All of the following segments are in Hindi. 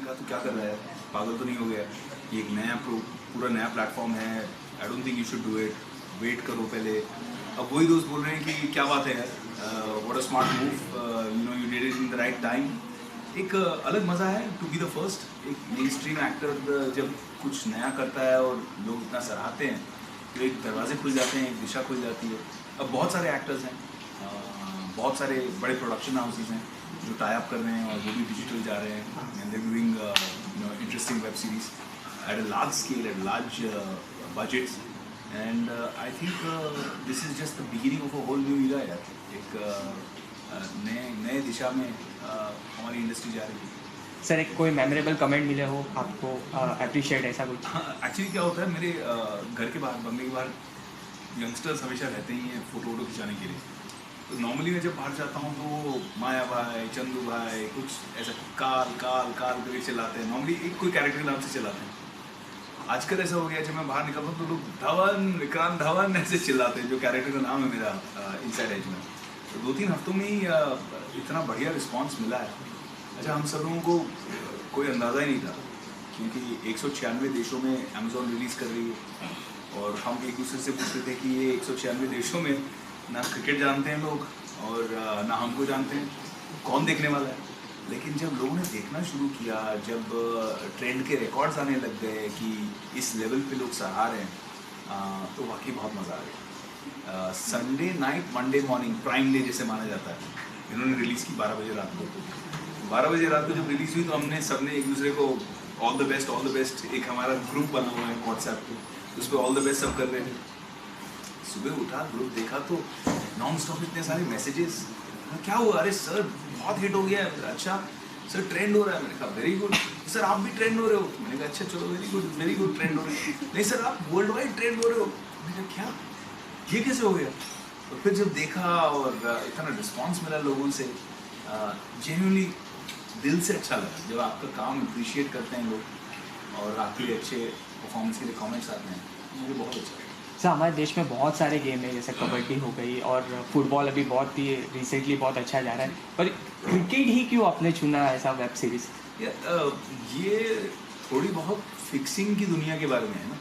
कहा तू क्या कर रहा है, पागल तो नहीं हो गया, ये एक नया पूरा नया प्लेटफॉर्म है, I don't think you should do it, wait करो पहले। अब वही दोस्त बोल रहे हैं कि क्या बात है यार, what a smart move, you know you did it in the right time. एक अलग मज़ा है टू बी द फर्स्ट। एक मेन स्ट्रीम एक्टर जब कुछ नया करता है और लोग इतना सराहते हैं तो एक दरवाजे खुल जाते हैं, एक दिशा खुल जाती है। अब बहुत सारे एक्टर्स हैं, बहुत सारे बड़े प्रोडक्शन हाउसेज हैं जो टाई अप कर रहे हैं और वो भी डिजिटल जा रहे हैं, and they doing you know interesting web series at a large scale, at large budgets, and I think this is just the beginning of a whole new era यार। एक नए दिशा में हमारी इंडस्ट्री जा रही है। सर एक कोई मेमोरेबल कमेंट मिले हो आपको, अप्रिशिएट ऐसा कुछ? एक्चुअली क्या होता है, मेरे घर के बाहर, बंगले के बाहर यंगस्टर्स हमेशा रहते ही हैं फ़ोटो खिंचाने के लिए। तो नॉर्मली मैं जब बाहर जाता हूँ तो माया भाई, चंदू भाई, कुछ ऐसा काल काल काल करके चिल्लाते हैं। नॉर्मली एक कोई कैरेक्टर के नाम से चिल्लाते हैं। आजकल ऐसा हो गया, जब मैं बाहर निकलता हूँ तो लोग धवन, विक्रांत धवन ऐसे चिल्लाते हैं, जो कैरेक्टर का नाम है मेरा इनसाइड एज में। तो 2-3 हफ्तों में ही इतना बढ़िया रिस्पॉन्स मिला है। अच्छा, हम सब लोगों को कोई अंदाज़ा ही नहीं था, क्योंकि 196 देशों में अमेज़ॉन रिलीज़ कर रही है और हम एक दूसरे से पूछते थे कि ये 196 देशों में ना क्रिकेट जानते हैं लोग और ना हमको जानते हैं, कौन देखने वाला है। लेकिन जब लोगों ने देखना शुरू किया, जब ट्रेंड के रिकॉर्ड्स आने लग गए कि इस लेवल पे लोग सराह रहे हैं, तो वाकई बहुत मज़ा आ गया। Sunday night Monday morning prime day जैसे माना जाता है, इन्होंने रिलीज़ की 12 बजे रात को। 12 बजे रात को जब रिलीज़ हुई तो हमने सबने एक दूसरे को ऑल द बेस्ट, एक हमारा ग्रुप बना हुआ है व्हाट्सएप पे, उस पर ऑल द बेस्ट सब कर रहे थे। सुबह उठा, ग्रुप देखा तो नॉन स्टॉप इतने सारे मैसेजेस, क्या हुआ, अरे सर बहुत हिट हो गया है, अच्छा सर ट्रेंड हो रहा है। मैंने कहा वेरी गुड सर, आप भी ट्रेंड हो रहे हो। मैंने कहा अच्छा चलो वेरी गुड ट्रेंड हो रहे हो। नहीं सर, आप वर्ल्ड वाइड ट्रेंड हो रहे हो। मैंने कहा क्या, ये कैसे हो गया? तो फिर जब देखा और इतना रिस्पॉन्स मिला लोगों से, जेन्युइनली दिल से अच्छा लगा जब आपका काम अप्रिशिएट करते हैं लोग और आपके लिए अच्छे परफॉर्मेंस के लिए कमेंट्स आते हैं। मुझे बहुत अच्छा लगा। सर हमारे देश में बहुत सारे गेम है, जैसे कबड्डी हो गई और फुटबॉल अभी बहुत ही रिसेंटली बहुत अच्छा जा रहा है, पर क्रिकेट ही क्यों आपने चुना ऐसा वेब सीरीज़? ये थोड़ी बहुत फिक्सिंग की दुनिया के बारे में है ना,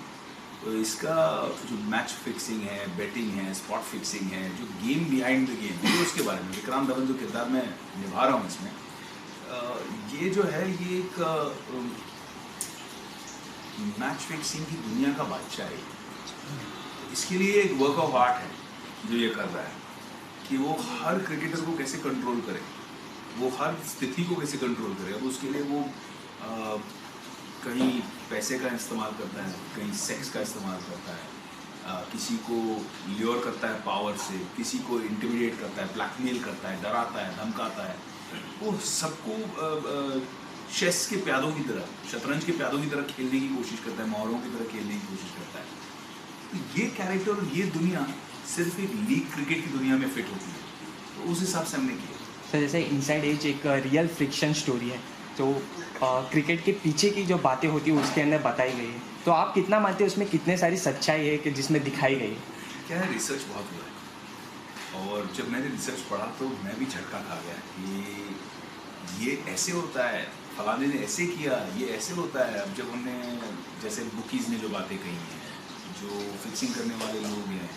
तो इसका जो मैच फिक्सिंग है, बेटिंग है, स्पॉट फिक्सिंग है, जो गेम बिहाइंड द गेम है, उसके बारे में विक्रांत धवन जो किरदार मैं निभा रहा हूँ इसमें, ये जो है ये एक मैच फिक्सिंग की दुनिया का बादशाह है। इसके लिए एक वर्क ऑफ आर्ट है जो ये कर रहा है कि वो हर क्रिकेटर को कैसे कंट्रोल करे, वो हर स्थिति को कैसे कंट्रोल करे। अब उसके लिए वो कहीं पैसे का इस्तेमाल करता है, कहीं सेक्स का इस्तेमाल करता है, किसी को ल्योर करता है पावर से, किसी को इंटिमिडेट करता है, ब्लैकमेल करता है, डराता है, धमकाता है। वो सबको चेस के प्यादों की तरह, शतरंज के प्यादों की तरह खेलने की कोशिश करता है, मोहरों की तरह खेलने की कोशिश करता है। तो ये कैरेक्टर और ये दुनिया सिर्फ एक लीग क्रिकेट की दुनिया में फिट होती है, तो उस हिसाब से हमने किया। सर जैसे इनसाइड एज एक रियल फ्रिक्शन स्टोरी है, तो क्रिकेट के पीछे की जो बातें होती है उसके अंदर बताई गई है, तो आप कितना मानते हैं उसमें कितने सारी सच्चाई है कि जिसमें दिखाई गई है? क्या है, रिसर्च बहुत हुआ है और जब मैंने रिसर्च पढ़ा तो मैं भी झटका खा गया कि ये ऐसे होता है, फलाने ने ऐसे किया, ये ऐसे होता है। अब जब हमने जैसे बुकीज़ ने जो बातें कही हैं, जो फिक्सिंग करने वाले लोग हैं,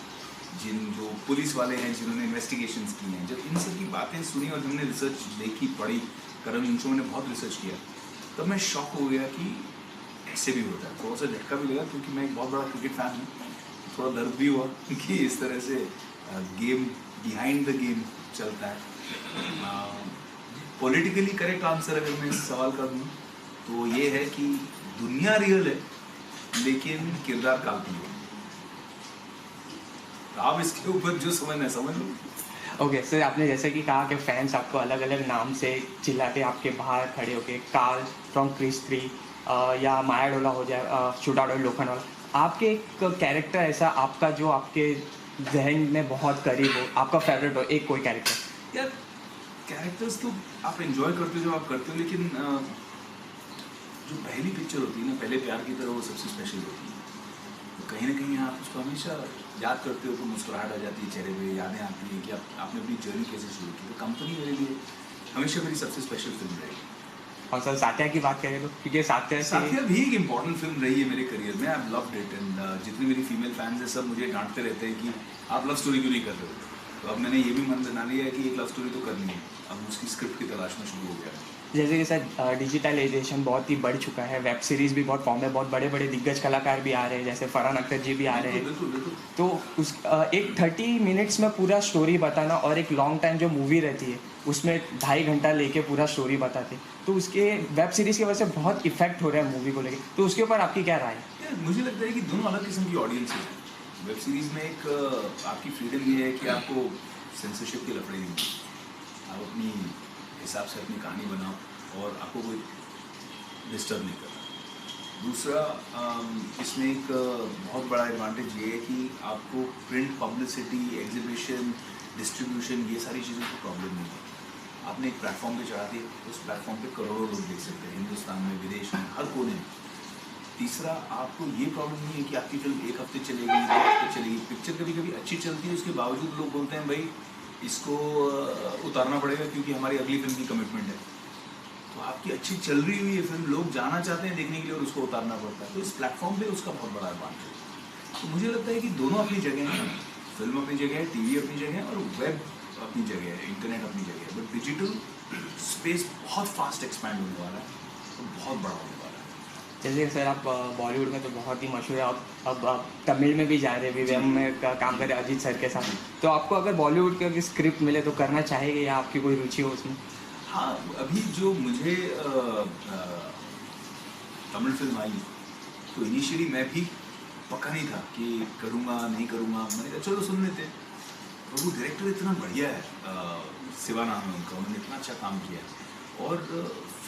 जो पुलिस वाले हैं जिन्होंने इन्वेस्टिगेशंस की हैं, जब इन सब की बातें सुनी और हमने रिसर्च देखी, पढ़ी, करण इंशो ने बहुत रिसर्च किया, तब मैं शॉक हो गया कि ऐसे भी होता है। थोड़ा सा झटका भी लगा क्योंकि मैं एक बहुत बड़ा क्रिकेट फ़ैन हूँ, थोड़ा दर्द भी हुआ कि इस तरह से गेम बिहाइंड द गेम चलता है। पॉलिटिकली करेक्ट आंसर अगर मैं इस सवाल का दूँ तो ये है कि दुनिया रियल है लेकिन किरदार काल्पनिक है। आप इसके ऊपर जो समझना है समझ लो। ओके सर, आपने जैसे कि कहा कि फैंस आपको अलग अलग नाम से चिल्लाते, आपके बाहर खड़े होके, कार्ल फ्रॉम क्रिस 3 या माया डोला हो जाए, शूटआउट लोखंडवाला, आपके एक कैरेक्टर ऐसा आपका जो आपके जहन में बहुत करीब हो, आपका फेवरेट हो, एक कोई कैरेक्टर? यार कैरेक्टर्स तो आप एंजॉय करते हो जो आप करते हो, लेकिन जो पहली पिक्चर होती है ना, पहले प्यार की तरह, वो सबसे स्पेशल होती है। तो कहीं ना कहीं आप उसको हमेशा याद करते हो तो मुस्कुराहट आ जाती है चेहरे पे, यादें आती हैं कि आपने अपनी जर्नी कैसे शुरू की। तो कंपनी मेरे लिए हमेशा मेरी सबसे स्पेशल फिल्म रहेगी। और सर साथिया की बात करें तो क्योंकि साथिया से साथिया भी एक इम्पॉर्टेंट फिल्म रही है मेरे करियर में। आई लव्ड इट एंड जितनी मेरी फीमेल फैंस हैं सब मुझे डांटते रहते हैं कि आप लव स्टोरी क्यों नहीं कर रहे हो। तो अब मैंने ये भी मन बना लिया है कि एक लव स्टोरी तो करनी है। अब उसकी स्क्रिप्ट की तलाश में शुरू हो गया है। जैसे कि सर डिजिटलाइजेशन बहुत ही बढ़ चुका है, वेब सीरीज़ भी बहुत फॉर्म में, बहुत बड़े बड़े दिग्गज कलाकार भी आ रहे हैं, जैसे फरहान अख्तर जी भी आ रहे हैं। बिल्कुल बिल्कुल। तो उस एक 30 मिनट्स में पूरा स्टोरी बताना और एक लॉन्ग टाइम जो मूवी रहती है उसमें 2.5 घंटा लेके पूरा स्टोरी बताते, तो उसके वेब सीरीज़ की वजह से बहुत इफेक्ट हो रहा है मूवी को लेके, तो उसके ऊपर आपकी क्या राय है? यार, मुझे लगता है कि दोनों अलग किस्म की ऑडियंस है। वेब सीरीज़ में एक आपकी फ्रीडम ये है कि आपको सेंसरशिप के लफड़े नहीं हैं। आप अपनी हिसाब से अपनी कहानी बनाओ और आपको कोई डिस्टर्ब नहीं करता। दूसरा इसमें एक बहुत बड़ा एडवांटेज ये है कि आपको प्रिंट पब्लिसिटी, एग्जीबिशन, डिस्ट्रीब्यूशन, ये सारी चीज़ों की प्रॉब्लम नहीं है। आपने एक प्लेटफॉर्म पे चढ़ा दिया, उस प्लेटफॉर्म पे करोड़ों लोग देख सकते हैं, हिंदुस्तान में, विदेश में, हर कोने में। तीसरा, आपको ये प्रॉब्लम नहीं है कि आपकी फिल्म 1 हफ्ते चलेगी, 2 हफ्ते चलेगी। पिक्चर कभी कभी अच्छी चलती है, उसके बावजूद लोग बोलते हैं भाई इसको उतारना पड़ेगा क्योंकि हमारी अगली फिल्म की कमिटमेंट है। तो आपकी अच्छी चल रही हुई है फिल्म, लोग जाना चाहते हैं देखने के लिए और उसको उतारना पड़ता है। तो इस प्लेटफॉर्म पे उसका बहुत बड़ा एडवांटेज है। तो मुझे लगता है कि दोनों अपनी जगह हैं। फिल्म अपनी जगह है, टीवी अपनी जगह है और वेब अपनी जगह है, इंटरनेट अपनी जगह है। बट डिजिटल स्पेस बहुत फास्ट एक्सपैंड होने वाला है, तो बहुत बड़ा होने वाला है। जैसे सर आप बॉलीवुड में तो बहुत ही मशहूर है, अब आप तमिल में भी जा रहे हैं, विवेम में काम कर रहे हैं अजीत सर के साथ, तो आपको अगर बॉलीवुड की स्क्रिप्ट मिले तो करना चाहेंगे या आपकी कोई रुचि हो उसमें? हाँ, अभी जो मुझे तमिल फिल्म आई तो इनिशियली मैं भी पक्का नहीं था कि करूँगा नहीं करूँगा। मैंने कहा चलो सुन लेते हैं। और वो डायरेक्टर इतना बढ़िया है, शिवा नाम है उनका, उन्होंने इतना अच्छा काम किया है। और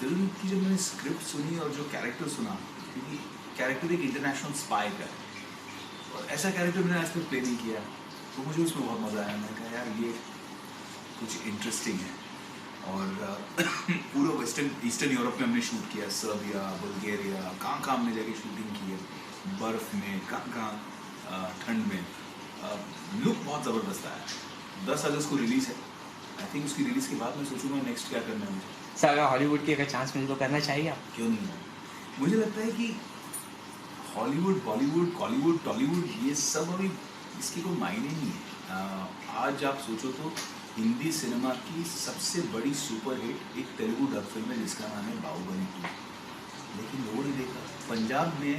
फिल्म की जब मैंने स्क्रिप्ट सुनी और जो कैरेक्टर सुना, क्योंकि कैरेक्टर एक इंटरनेशनल स्पाई का है और ऐसा कैरेक्टर मैंने आज तक प्ले नहीं किया, तो मुझे उसमें बहुत मज़ा आया। मैंने कहा यार ये कुछ इंटरेस्टिंग है। और पूरा ईस्टर्न यूरोप में हमने शूट किया, सर्बिया, बुल्गारिया, कहाँ हमने जाके शूटिंग की है, बर्फ़ में, कहाँ ठंड में। लुक बहुत ज़बरदस्त आया। 10 अगस्त को रिलीज़ है। आई थिंक उसकी रिलीज़ के बाद मैं सोचूंगा नेक्स्ट क्या करना है मुझे। सर अगर हॉलीवुड की अगर चांस मिले तो करना चाहिए आप? क्यों नहीं है। मुझे लगता है कि हॉलीवुड, बॉलीवुड, कॉलीवुड, टॉलीवुड, ये सब अभी इसकी कोई मायने नहीं है। आज आप सोचो तो हिंदी सिनेमा की सबसे बड़ी सुपरहिट एक तेलुगु डब फिल्म है जिसका नाम है बाहुबली 2, लेकिन लोगों ने देखा। पंजाब में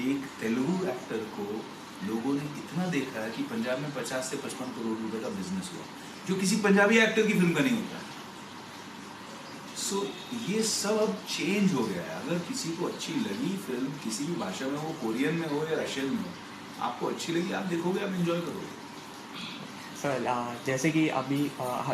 एक तेलुगु एक्टर को लोगों ने इतना देखा है कि पंजाब में 50 से 55 करोड़ रुपए का बिजनेस हुआ, जो किसी पंजाबी एक्टर की फिल्म का नहीं होता है। सो ये सब अब चेंज हो गया है। अगर किसी को अच्छी लगी फिल्म किसी भी भाषा में हो, कोरियन में हो या रशियन में हो, आपको अच्छी लगी, आप देखोगे, आप एंजॉय करोगे। सर जैसे कि अभी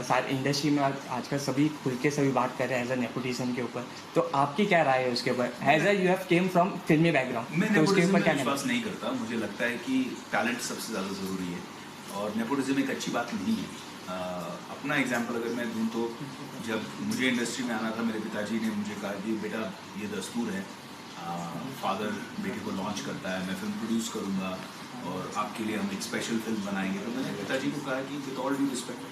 सारी इंडस्ट्री में आजकल सभी खुल के सभी बात कर रहे हैं एज अ नेपोटिज्म के ऊपर, तो आपकी क्या राय है उसके ऊपर? As a you have came from फिल्मी बैकग्राउंड, मैं तो उसके नेपोटिज्म ऊपर में क्या विश्वास नहीं करता। मुझे लगता है कि टैलेंट सबसे ज़्यादा ज़रूरी है और नेपोटिज्म एक अच्छी बात नहीं है। अपना एग्जांपल अगर मैं दूं तो जब मुझे इंडस्ट्री में आना था, मेरे पिताजी ने मुझे कहा कि बेटा ये दस्तूर है, फादर बेटे को लॉन्च करता है, मैं फिल्म प्रोड्यूस करूँगा और आपके लिए हम एक स्पेशल फिल्म बनाएंगे। तो मैंने पिताजी को कहा कि विद ऑल ड्यू रिस्पेक्ट,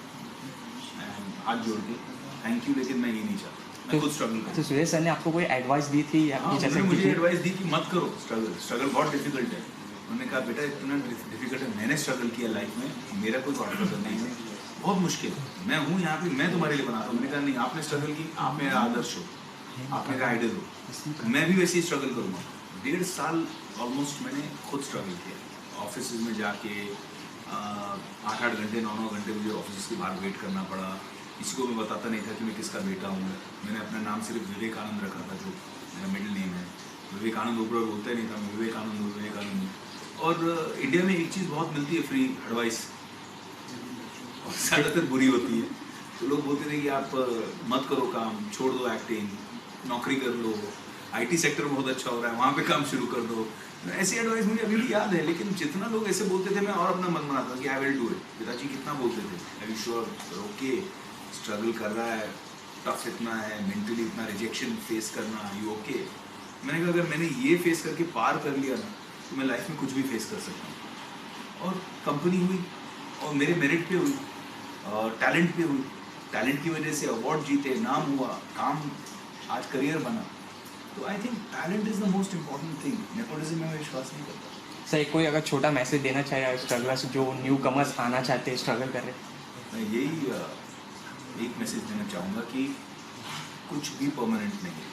हाथ जोड़ के थैंक यू, लेकिन मैं ये नहीं चाहता, मैं खुद स्ट्रगल करूँ। तो सुरेश सर ने आपको कोई एडवाइस दी थी या हाँ, कुछ ऐसा? उन्होंने मुझे एडवाइस दी कि मत करो स्ट्रगल बहुत डिफिकल्ट है। उन्होंने कहा बेटा इतना डिफिकल्ट है, मैंने स्ट्रगल किया लाइफ में, मेरा कोई कॉन्फिडेंस नहीं है, बहुत मुश्किल है, मैं हूँ यहाँ पे, मैं तुम्हारे लिए बना रहा हूँ। मैंने कहा नहीं, आपने स्ट्रगल की, आप मेरा आदर्श हो, आप मेरा आइडल हो, मैं भी वैसे ही स्ट्रगल करूँगा। 1.5 साल ऑलमोस्ट मैंने खुद स्ट्रगल किया, ऑफिस में जाके 8-8 घंटे 9-9 घंटे मुझे ऑफिस के बाहर वेट करना पड़ा। किसी को मैं बताता नहीं था कि मैं किसका बेटा हूँ। मैंने अपना नाम सिर्फ विवेकानंद रखा था, जो मेरा मिडिल नेम है। विवेकानंद ऊपर बोलता ही नहीं था, मैं विवेकानंद हूँ। और इंडिया में एक चीज़ बहुत मिलती है, फ्री एडवाइस, और ज़्यादातर बुरी होती है। तो लोग बोलते थे कि आप मत करो काम, छोड़ दो एक्टिंग, नौकरी कर लो, IT सेक्टर में बहुत अच्छा हो रहा है, वहाँ पे काम शुरू कर दो। ऐसी एडवाइस मुझे अभी भी याद है, लेकिन जितना लोग ऐसे बोलते थे मैं और अपना मन बनाता था कि आई विल डू इट। पिताजी कितना बोलते थे, आई यू श्योर, ओके, स्ट्रगल कर रहा है, टफ इतना है, मेंटली इतना रिजेक्शन फेस करना, यू ओके। मैंने कहा अगर मैंने ये फेस करके पार कर लिया ना, तो मैं लाइफ में कुछ भी फेस कर सकता हूँ। और कंपनी हुई और मेरे मेरिट पे हुई और टैलेंट पे हुई। टैलेंट की वजह से अवार्ड जीते, नाम हुआ, काम आज करियर बना। तो I think talent is the most important thing. Nepotism में मैं विश्वास नहीं करता। सर कोई अगर छोटा मैसेज देना चाहिए स्ट्रगलर्स जो न्यू कमर्स आना चाहते हैं, स्ट्रगल कर रहे हैं? मैं यही एक मैसेज देना चाहूँगा कि कुछ भी परमानेंट नहीं है,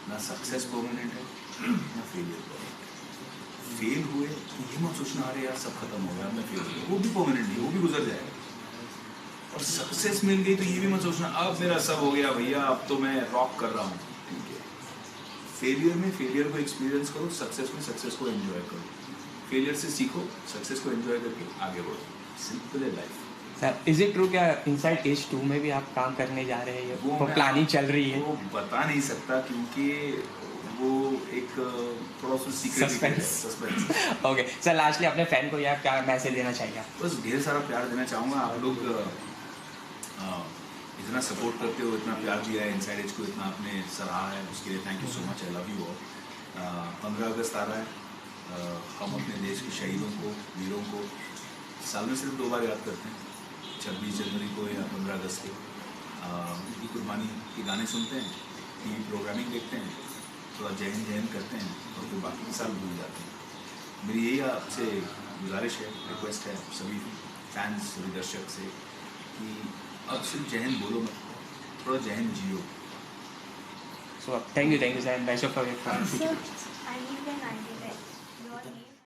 ना सक्सेस परमानेंट है ना फेलियर परमानेंट है। फेल हुए तो ये मत सोचना अरे यार सब खत्म हो गया, मैं फेल हो गया, वो भी परमानेंट नहीं, वो भी गुजर जाएगा। और सक्सेस मिल गई तो ये भी मत सोचना अब मेरा सब हो गया भैया, अब तो मैं रॉक कर रहा हूँ। ठीक है, फेलियर में फेलियर को एक्सपीरियंस करो, सक्सेस में सक्सेस को एंजॉय करो। फेलियर से सीखो, सक्सेस को एंजॉय करके आगे बढ़ो। सिंपल है life. Sir is it true क्या इनसाइड एज 2 में भी आप काम करने जा रहे हैं? वो प्लानिंग चल रही है? वो बता नहीं सकता क्योंकि वो एक थोड़ा सा secret suspense. Okay sir, lastly अपने फैन को या क्या मैसेज देना चाहिए आप? बस ढेर सारा प्यार देना चाहूँगा। आप लोग इतना सपोर्ट करते हो, इतना प्यार दिया है, इनसाइड एज को इतना आपने सराहा है, उसके लिए thank you so much. I love you all. 15 अगस्त आ रहा है। हम अपने देश के शहीदों को, वीरों को साल में सिर्फ 2 बार याद करते हैं, 26 जनवरी को या 15 अगस्त को। उनकी कुर्बानी के गाने सुनते हैं, टीवी प्रोग्रामिंग देखते हैं, थोड़ा जय हिंद करते हैं और फिर बाकी के साल भूल जाते हैं। मेरी यही आपसे गुजारिश है, रिक्वेस्ट है सभी फैंस, सभी दर्शक से कि अब सिर्फ जय हिंद बोलो मत, थोड़ा जय हिंद जियो। So thank you sir, best of luck for So, I need